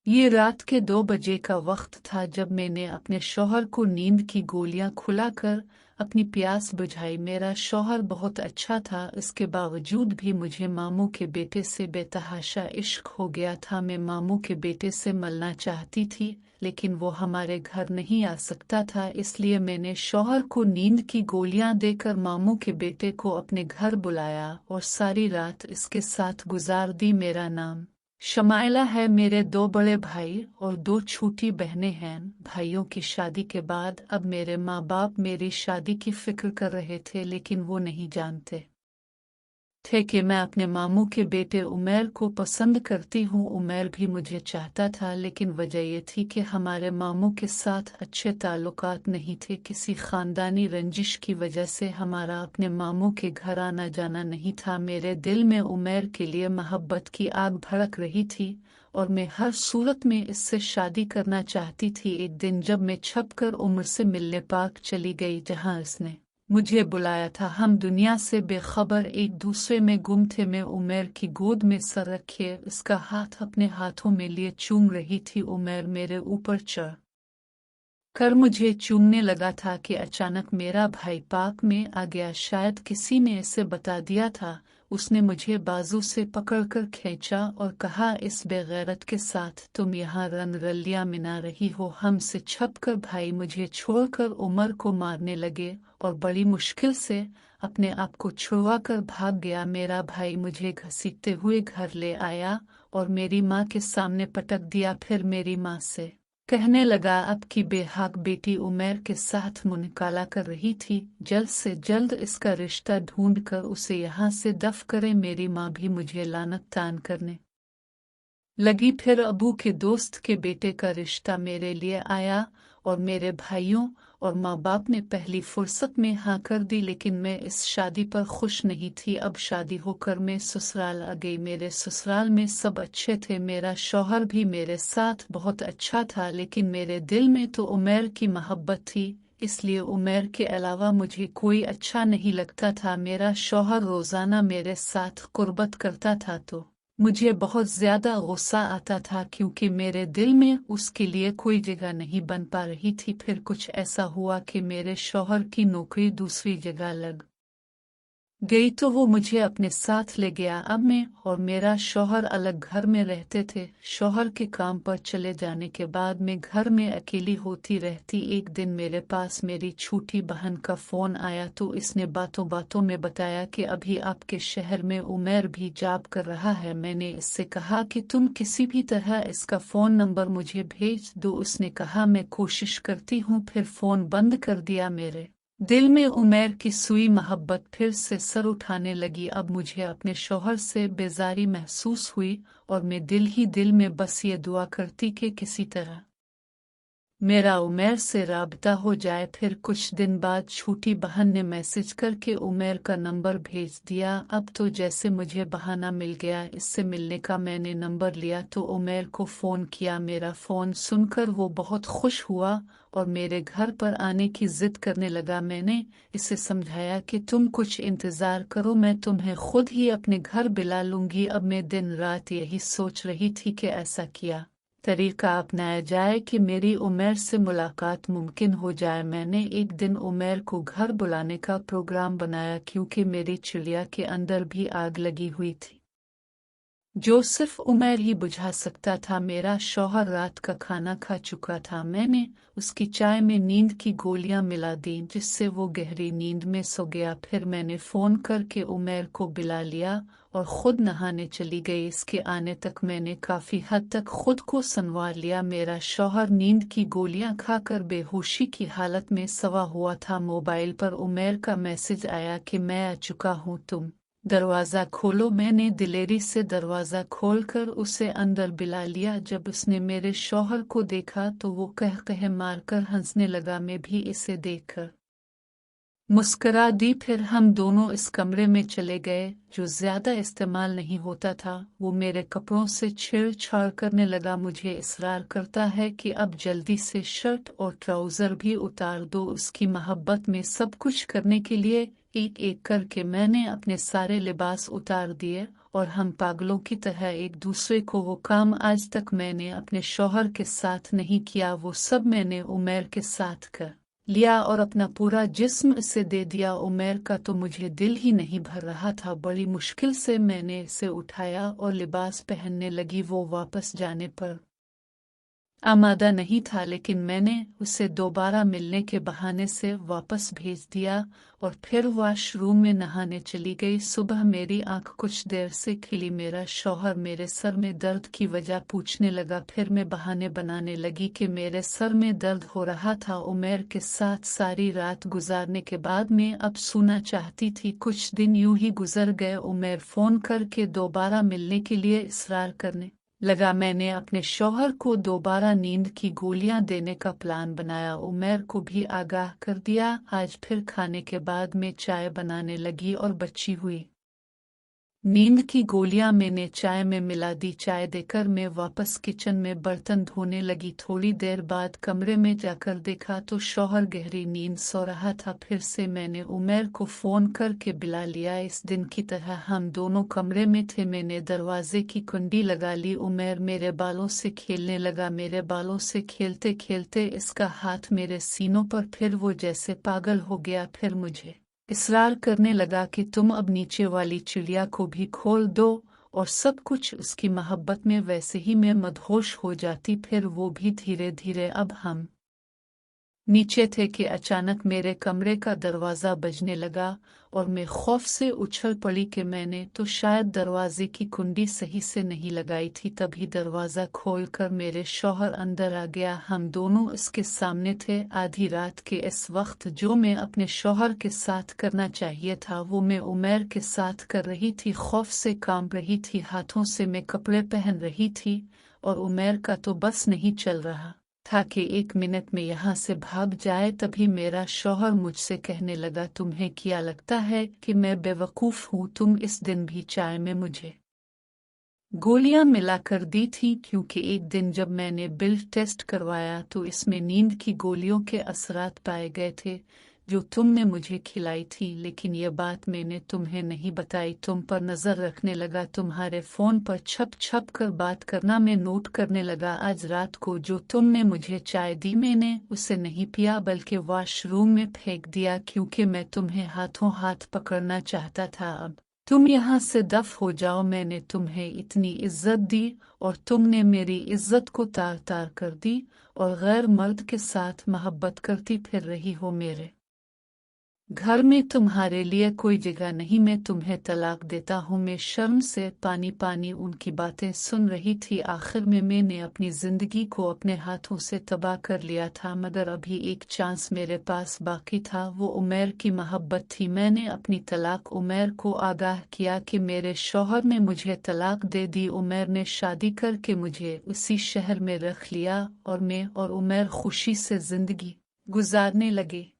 ये रात के 2 बजे का वक्त था जब मैंने अपने शौहर को नींद की गोलियां खुलाकर अपनी प्यास बुझाई। मेरा शौहर बहुत अच्छा था, इसके बावजूद भी मुझे मामू के बेटे से बेतहाशा इश्क हो गया था। मैं मामू के बेटे से मिलना चाहती थी, लेकिन वो हमारे घर नहीं आ सकता था, इसलिए मैंने शौहर को नींद की गोलियां देकर मामू के बेटे को अपने घर बुलाया और सारी रात इसके साथ गुजार दी। मेरा नाम शमाइला है। मेरे 2 बड़े भाई और 2 छोटी बहनें हैं। भाइयों की शादी के बाद अब मेरे माँ बाप मेरी शादी की फिक्र कर रहे थे, लेकिन वो नहीं जानते थे कि मैं अपने मामू के बेटे उमैर को पसंद करती हूँ। उमैर भी मुझे चाहता था, लेकिन वजह ये थी कि हमारे मामू के साथ अच्छे ताल्लुकात नहीं थे। किसी खानदानी रंजिश की वजह से हमारा अपने मामू के घर आना जाना नहीं था। मेरे दिल में उमैर के लिए मोहब्बत की आग भड़क रही थी और मैं हर सूरत में इससे शादी करना चाहती थी। एक दिन जब मैं छपकर उम्र से मिलने पाक चली गई, जहाँ इसने मुझे बुलाया था, हम दुनिया से बेखबर एक दूसरे में गुम थे। मैं उमैर की गोद में सर रखे इसका हाथ अपने हाथों में लिए चूम रही थी। उमैर मेरे ऊपर चढ़ कर मुझे चूमने लगा था कि अचानक मेरा भाई पाक में आ गया। शायद किसी ने इसे बता दिया था। उसने मुझे बाजू से पकड़कर खींचा और कहा, इस बेगैरत के साथ तुम यहाँ रन रलियां मिला रही हो। हमसे छपकर भाई मुझे छोड़कर उमर को मारने लगे और बड़ी मुश्किल से अपने आप को छुड़वा कर भाग गया। मेरा भाई मुझे घसीटते हुए घर ले आया और मेरी माँ के सामने पटक दिया। फिर मेरी माँ से कहने लगा, अब की बेहक बेटी उमैर के साथ मुनकाला कर रही थी, जल्द से जल्द इसका रिश्ता ढूंढ कर उसे यहाँ से दफ करे। मेरी माँ भी मुझे लानत तान करने लगी। फिर अबू के दोस्त के बेटे का रिश्ता मेरे लिए आया और मेरे भाइयों और माँ बाप ने पहली फुर्सत में हाँ कर दी, लेकिन मैं इस शादी पर खुश नहीं थी। अब शादी होकर मैं ससुराल आ गई। मेरे ससुराल में सब अच्छे थे, मेरा शौहर भी मेरे साथ बहुत अच्छा था, लेकिन मेरे दिल में तो उमैर की मोहब्बत थी, इसलिए उमैर के अलावा मुझे कोई अच्छा नहीं लगता था। मेरा शौहर रोजाना मेरे साथ कुर्बत करता था तो मुझे बहुत ज्यादा गुस्सा आता था, क्योंकि मेरे दिल में उसके लिए कोई जगह नहीं बन पा रही थी। फिर कुछ ऐसा हुआ कि मेरे शौहर की नौकरी दूसरी जगह लग गई तो वो मुझे अपने साथ ले गया। अब मैं और मेरा शौहर अलग घर में रहते थे। शौहर के काम पर चले जाने के बाद मैं घर में अकेली होती रहती। एक दिन मेरे पास मेरी छोटी बहन का फोन आया तो इसने बातों बातों में बताया कि अभी आपके शहर में उमैर भी जॉब कर रहा है। मैंने इससे कहा कि तुम किसी भी तरह इसका फोन नंबर मुझे भेज दो। उसने कहा, मैं कोशिश करती हूँ। फिर फोन बंद कर दिया। मेरे दिल में उमैर की सुई मोहब्बत फिर से सर उठाने लगी। अब मुझे अपने शौहर से बेजारी महसूस हुई और मैं दिल ही दिल में बस ये दुआ करती कि किसी तरह मेरा उमैर से राबता हो जाए। फिर कुछ दिन बाद छोटी बहन ने मैसेज करके उमैर का नंबर भेज दिया। अब तो जैसे मुझे बहाना मिल गया इससे मिलने का। मैंने नंबर लिया तो उमैर को फ़ोन किया। मेरा फ़ोन सुनकर वो बहुत खुश हुआ और मेरे घर पर आने की जिद करने लगा। मैंने इसे समझाया कि तुम कुछ इंतज़ार करो, मैं तुम्हें खुद ही अपने घर बुला लूंगी। अब मैं दिन रात यही सोच रही थी कि ऐसा किया तरीका अपनाया जाए कि मेरी उमैर से मुलाकात मुमकिन हो जाए। मैंने एक दिन उमैर को घर बुलाने का प्रोग्राम बनाया, क्योंकि मेरी चिड़िया के अंदर भी आग लगी हुई थी जो सिर्फ उमैर ही बुझा सकता था। मेरा शौहर रात का खाना खा चुका था। मैंने उसकी चाय में नींद की गोलियां मिला दी, जिससे वो गहरी नींद में सो गया। फिर मैंने फ़ोन करके उमैर को बुला लिया और खुद नहाने चली गई। इसके आने तक मैंने काफ़ी हद तक खुद को संवार लिया। मेरा शौहर नींद की गोलियां खाकर बेहोशी की हालत में सवा हुआ था। मोबाइल पर उमैर का मैसेज आया कि मैं आ चुका हूँ, तुम दरवाज़ा खोलो। मैंने दिलेरी से दरवाज़ा खोलकर उसे अंदर बुला लिया। जब उसने मेरे शौहर को देखा तो वो कह कह मारकर हंसने लगा। मैं भी इसे देखकर मुस्करा दी। फिर हम दोनों इस कमरे में चले गए जो ज्यादा इस्तेमाल नहीं होता था। वो मेरे कपड़ों से छेड़छाड़ करने लगा, मुझे इसरार करता है कि अब जल्दी से शर्ट और ट्राउजर भी उतार दो। उसकी मोहब्बत में सब कुछ करने के लिए एक एक करके मैंने अपने सारे लिबास उतार दिए और हम पागलों की तरह एक दूसरे को वो काम आज तक मैंने अपने शौहर के साथ नहीं किया वो सब मैंने उमैर के साथ कर लिया और अपना पूरा जिस्म इसे दे दिया। उमैर का तो मुझे दिल ही नहीं भर रहा था। बड़ी मुश्किल से मैंने इसे उठाया और लिबास पहनने लगी। वो वापस जाने पर आमादा नहीं था, लेकिन मैंने उसे दोबारा मिलने के बहाने से वापस भेज दिया और फिर वॉशरूम में नहाने चली गई। सुबह मेरी आंख कुछ देर से खिली। मेरा शौहर मेरे सर में दर्द की वजह पूछने लगा। फिर मैं बहाने बनाने लगी कि मेरे सर में दर्द हो रहा था। उमैर के साथ सारी रात गुजारने के बाद मैं अब सोना चाहती थी। कुछ दिन यूं ही गुजर गए। उमैर फोन करके दोबारा मिलने के लिए इसरार करने लगा। मैंने अपने शौहर को दोबारा नींद की गोलियां देने का प्लान बनाया। उमैर को भी आगाह कर दिया। आज फिर खाने के बाद मैं चाय बनाने लगी और बची हुई नींद की गोलियां मैंने चाय में मिला दी। चाय देकर मैं वापस किचन में बर्तन धोने लगी। थोड़ी देर बाद कमरे में जाकर देखा तो शौहर गहरी नींद सो रहा था। फिर से मैंने उमैर को फोन करके बुला लिया। इस दिन की तरह हम दोनों कमरे में थे। मैंने दरवाजे की कुंडी लगा ली। उमैर मेरे बालों से खेलने लगा। मेरे बालों से खेलते खेलते इसका हाथ मेरे सीनों पर, फिर वो जैसे पागल हो गया। फिर मुझे इसरार करने लगा कि तुम अब नीचे वाली चिड़िया को भी खोल दो, और सब कुछ उसकी मोहब्बत में वैसे ही मैं मदहोश हो जाती। फिर वो भी धीरे धीरे। अब हम नीचे थे कि अचानक मेरे कमरे का दरवाज़ा बजने लगा और मैं खौफ से उछल पड़ी कि मैंने तो शायद दरवाजे की कुंडी सही से नहीं लगाई थी। तभी दरवाज़ा खोलकर मेरे शौहर अंदर आ गया। हम दोनों उसके सामने थे। आधी रात के इस वक्त जो मैं अपने शौहर के साथ करना चाहिए था वो मैं उमैर के साथ कर रही थी। खौफ से कांप रही थी। हाथों से मैं कपड़े पहन रही थी और उमैर का तो बस नहीं चल रहा था कि 1 मिनट में यहाँ से भाग जाए। तभी मेरा शौहर मुझसे कहने लगा, तुम्हें क्या लगता है कि मैं बेवकूफ़ हूँ? तुम इस दिन भी चाय में मुझे गोलियां मिलाकर दी थी, क्योंकि एक दिन जब मैंने ब्लड टेस्ट करवाया तो इसमें नींद की गोलियों के असरात पाए गए थे जो तुमने मुझे खिलाई थी। लेकिन यह बात मैंने तुम्हें नहीं बताई। तुम पर नज़र रखने लगा। तुम्हारे फ़ोन पर छप छप कर बात करना मैं नोट करने लगा। आज रात को जो तुमने मुझे चाय दी मैंने उसे नहीं पिया बल्कि वॉशरूम में फेंक दिया, क्योंकि मैं तुम्हें हाथों हाथ पकड़ना चाहता था। अब तुम यहाँ से दफ हो जाओ। मैंने तुम्हें इतनी इज्जत दी और तुमने मेरी इज्जत को तार तार कर दी और गैर मर्द के साथ मोहब्बत करती फिर रही हो। मेरे घर में तुम्हारे लिए कोई जगह नहीं। मैं तुम्हें तलाक देता हूँ। मैं शर्म से पानी पानी उनकी बातें सुन रही थी। आखिर में मैंने अपनी जिंदगी को अपने हाथों से तबाह कर लिया था, मगर अभी एक चांस मेरे पास बाकी था। वो उमैर की मोहब्बत थी। मैंने अपनी तलाक उमैर को आगाह किया कि मेरे शौहर ने मुझे तलाक दे दी। उमैर ने शादी करके मुझे उसी शहर में रख लिया और मैं और उमैर खुशी से जिंदगी गुजारने लगे।